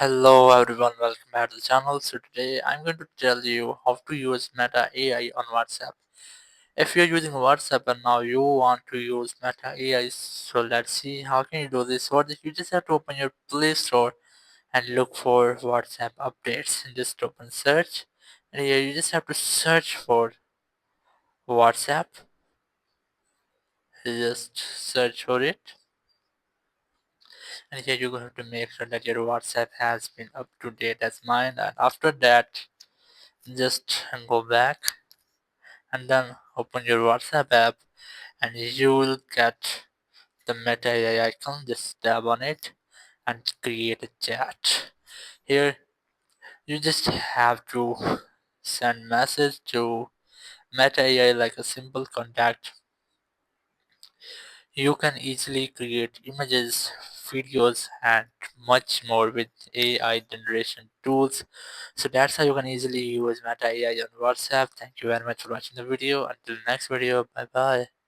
Hello everyone, welcome back to the channel. So today I'm going to tell you how to use Meta AI on WhatsApp. If you're using WhatsApp and now you want to use Meta AI, so let's see how can you do this. You just have to open your Play Store and look for WhatsApp updates and just open search. And here you just have to search for WhatsApp. You just search for it. And here you're going to make sure that your WhatsApp has been up to date as mine. And after that, just go back and then open your WhatsApp app and you will get the Meta AI icon. Just tap on it and create a chat. Here you just have to send message to Meta AI like a simple contact. You can easily create images, videos and much more with AI generation tools. So that's how you can easily use Meta AI on WhatsApp. Thank you very much for watching the video. Until next video, bye bye.